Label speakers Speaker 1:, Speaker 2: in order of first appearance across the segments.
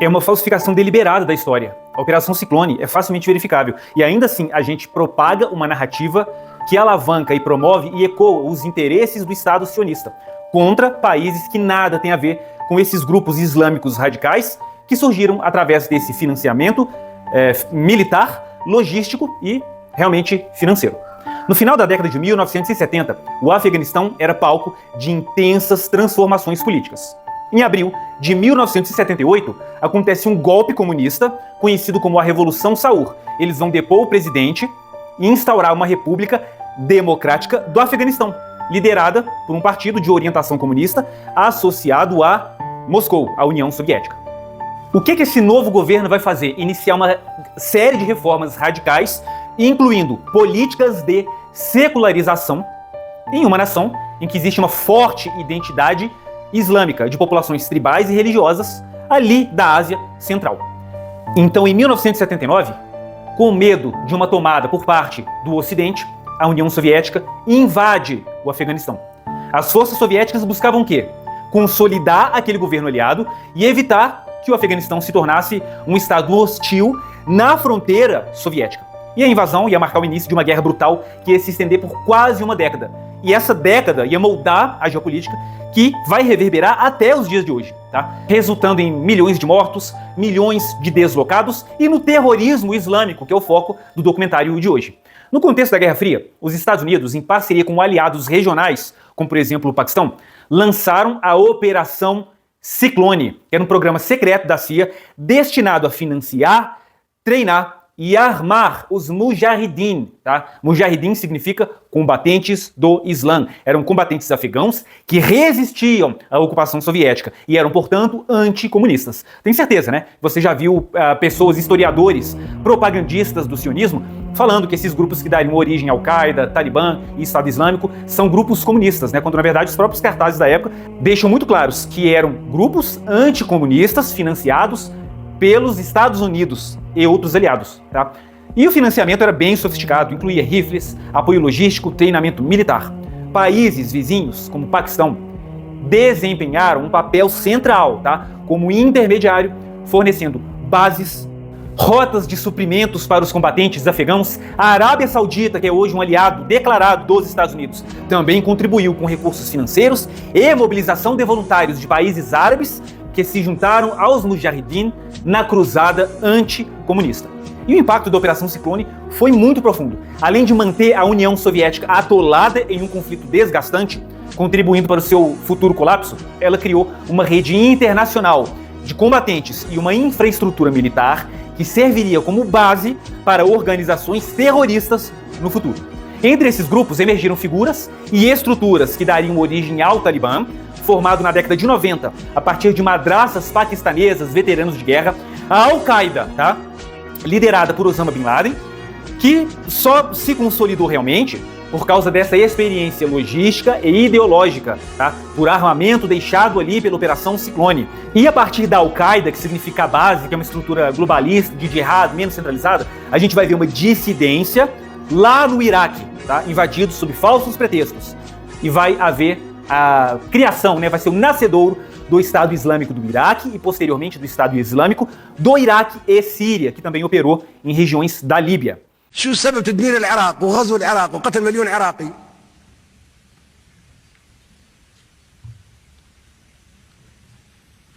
Speaker 1: É uma falsificação deliberada da história. A Operação Ciclone é facilmente verificável. E ainda assim, a gente propaga uma narrativa que alavanca e promove e ecoa os interesses do Estado sionista contra países que nada têm a ver com esses grupos islâmicos radicais que surgiram através desse financiamento militar, logístico e realmente financeiro. No final da década de 1970, o Afeganistão era palco de intensas transformações políticas. Em abril de 1978, acontece um golpe comunista conhecido como a Revolução Saur. Eles vão depor o presidente e instaurar uma república democrática do Afeganistão, liderada por um partido de orientação comunista associado a Moscou, a União Soviética. O que esse novo governo vai fazer? Iniciar uma série de reformas radicais, incluindo políticas de secularização em uma nação em que existe uma forte identidade islâmica de populações tribais e religiosas ali da Ásia Central. Então, em 1979, com medo de uma tomada por parte do Ocidente, a União Soviética invade o Afeganistão. As forças soviéticas buscavam o quê? Consolidar aquele governo aliado e evitar que o Afeganistão se tornasse um estado hostil na fronteira soviética. E a invasão ia marcar o início de uma guerra brutal que ia se estender por quase uma década. E essa década ia moldar a geopolítica que vai reverberar até os dias de hoje, tá? Resultando em milhões de mortos, milhões de deslocados e no terrorismo islâmico, que é o foco do documentário de hoje. No contexto da Guerra Fria, os Estados Unidos, em parceria com aliados regionais, como por exemplo o Paquistão, lançaram a Operação Ciclone, que era um programa secreto da CIA destinado a financiar, treinar e armar os Mujahideen, tá? Mujahideen significa combatentes do Islã. Eram combatentes afegãos que resistiam à ocupação soviética e eram, portanto, anticomunistas. Tem certeza, né? Você já viu pessoas, historiadores, propagandistas do sionismo, falando que esses grupos que dariam origem ao Al-Qaeda, Talibã e Estado Islâmico são grupos comunistas, né? Quando, na verdade, os próprios cartazes da época deixam muito claros que eram grupos anticomunistas financiados pelos Estados Unidos e outros aliados, tá? E o financiamento era bem sofisticado, incluía rifles, apoio logístico, treinamento militar. Países vizinhos, como o Paquistão, desempenharam um papel central, tá? Como intermediário, fornecendo bases, rotas de suprimentos para os combatentes afegãos. A Arábia Saudita, que é hoje um aliado declarado dos Estados Unidos, também contribuiu com recursos financeiros e mobilização de voluntários de países árabes que se juntaram aos Mujahideen na cruzada anticomunista. E o impacto da Operação Ciclone foi muito profundo. Além de manter a União Soviética atolada em um conflito desgastante, contribuindo para o seu futuro colapso, ela criou uma rede internacional de combatentes e uma infraestrutura militar que serviria como base para organizações terroristas no futuro. Entre esses grupos emergiram figuras e estruturas que dariam origem ao Talibã, formado na década de 90, a partir de madraças paquistanesas, veteranos de guerra, a Al-Qaeda, tá? Liderada por Osama Bin Laden, que só se consolidou realmente por causa dessa experiência logística e ideológica, tá? Por armamento deixado ali pela Operação Ciclone. E a partir da Al-Qaeda, que significa a base, que é uma estrutura globalista, de jihad, menos centralizada, a gente vai ver uma dissidência lá no Iraque, tá? Invadido sob falsos pretextos. E vai haver a criação, né, vai ser o nascedouro do Estado Islâmico do Iraque e, posteriormente, do Estado Islâmico do Iraque e Síria, que também operou em regiões da Líbia.
Speaker 2: شو سبب تدمير العراق وغزو العراق وقتل مليون عراقي؟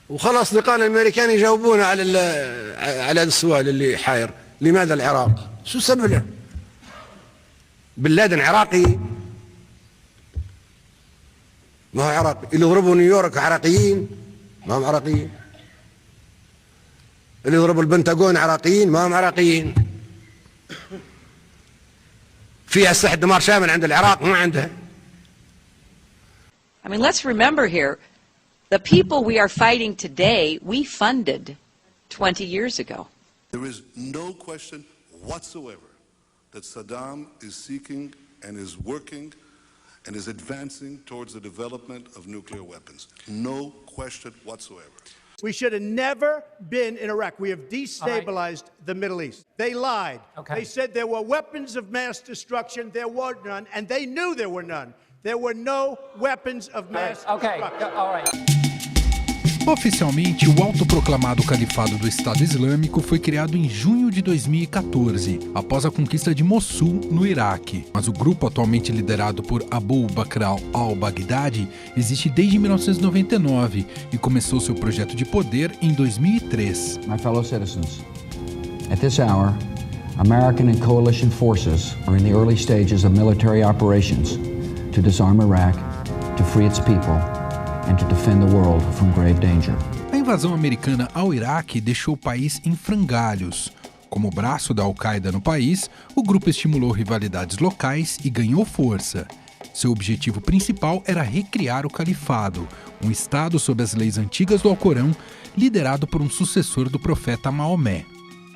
Speaker 2: وخلاص لقانا الامريكان يجاوبونا على السؤال اللي حاير، لماذا العراق؟ شو سبب؟ بن لادن عراقي؟ ما هو عراقي، اللي ضربوا نيويورك عراقيين؟ ما هم عراقيين. اللي ضربوا البنتاغون عراقيين؟ ما هم عراقيين. فيها أسلحة دمار شامل عند العراق ما عندها.
Speaker 3: I mean, let's remember here, the people we are fighting today, we funded 20 years ago.
Speaker 4: There is no question whatsoever that Saddam is seeking and is working and is advancing towards the development of nuclear weapons. No question whatsoever.
Speaker 5: We should have never been in Iraq. We have destabilized the Middle East. They lied.
Speaker 6: Okay.
Speaker 5: They said there were weapons of mass destruction. There were none, and they knew there were none. There were no weapons of mass destruction.
Speaker 6: Okay, all right. Oficialmente, o autoproclamado Califado do Estado Islâmico foi criado em junho de 2014, após a conquista de Mossul, no Iraque. Mas o grupo, atualmente liderado por Abu Bakr al-Baghdadi, existe desde 1999 e começou seu projeto de poder em 2003.
Speaker 7: My fellow citizens, at this hour, American and coalition forces are in the early stages of military operations to disarm Iraq, to free its people, and to defend the world from grave danger.
Speaker 6: A invasão americana ao Iraque deixou o país em frangalhos. Como braço da Al-Qaeda no país, o grupo estimulou rivalidades locais e ganhou força. Seu objetivo principal era recriar o califado, um estado sob as leis antigas do Alcorão, liderado por um sucessor do profeta Maomé.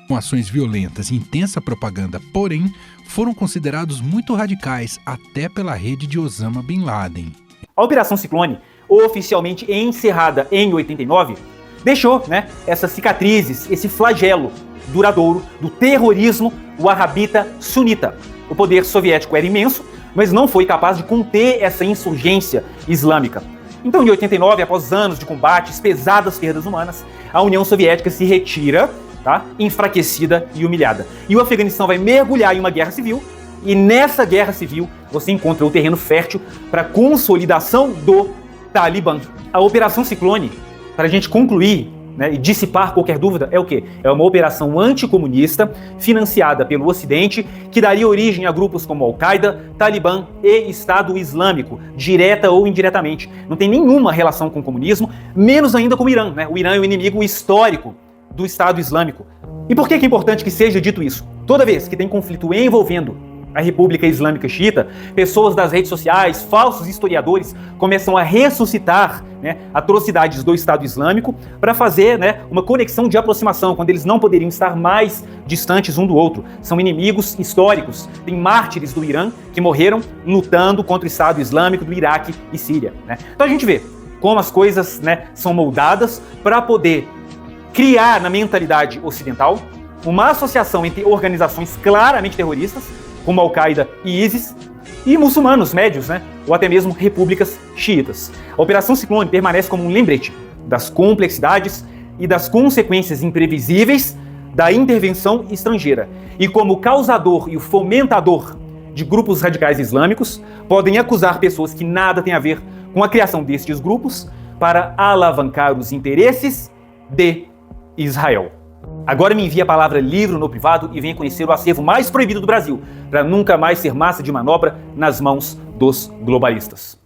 Speaker 6: Com ações violentas e intensa propaganda, porém, foram considerados muito radicais até pela rede de Osama Bin Laden.
Speaker 1: A Operação Ciclone, oficialmente encerrada em 89, deixou, essas cicatrizes, esse flagelo duradouro do terrorismo wahhabita sunita. O poder soviético era imenso, mas não foi capaz de conter essa insurgência islâmica. Então, em 89, após anos de combates, pesadas perdas humanas, a União Soviética se retira, enfraquecida e humilhada. E o Afeganistão vai mergulhar em uma guerra civil, e nessa guerra civil você encontra o terreno fértil para a consolidação do Talibã. A Operação Ciclone, para a gente concluir e dissipar qualquer dúvida, é o quê? É uma operação anticomunista financiada pelo Ocidente que daria origem a grupos como Al-Qaeda, Talibã e Estado Islâmico, direta ou indiretamente. Não tem nenhuma relação com o comunismo, menos ainda com o Irã. O Irã é o inimigo histórico do Estado Islâmico. E por que é importante que seja dito isso? Toda vez que tem conflito envolvendo a República Islâmica Xiita, pessoas das redes sociais, falsos historiadores, começam a ressuscitar atrocidades do Estado Islâmico para fazer uma conexão de aproximação, quando eles não poderiam estar mais distantes um do outro. São inimigos históricos. Tem mártires do Irã que morreram lutando contra o Estado Islâmico do Iraque e Síria. Então a gente vê como as coisas são moldadas para poder criar na mentalidade ocidental uma associação entre organizações claramente terroristas, como Al-Qaeda e ISIS, e muçulmanos médios, ou até mesmo repúblicas xiitas. A Operação Ciclone permanece como um lembrete das complexidades e das consequências imprevisíveis da intervenção estrangeira. E como causador e o fomentador de grupos radicais islâmicos, podem acusar pessoas que nada têm a ver com a criação destes grupos para alavancar os interesses de Israel. Agora me envie a palavra livro no privado e venha conhecer o acervo mais proibido do Brasil, para nunca mais ser massa de manobra nas mãos dos globalistas.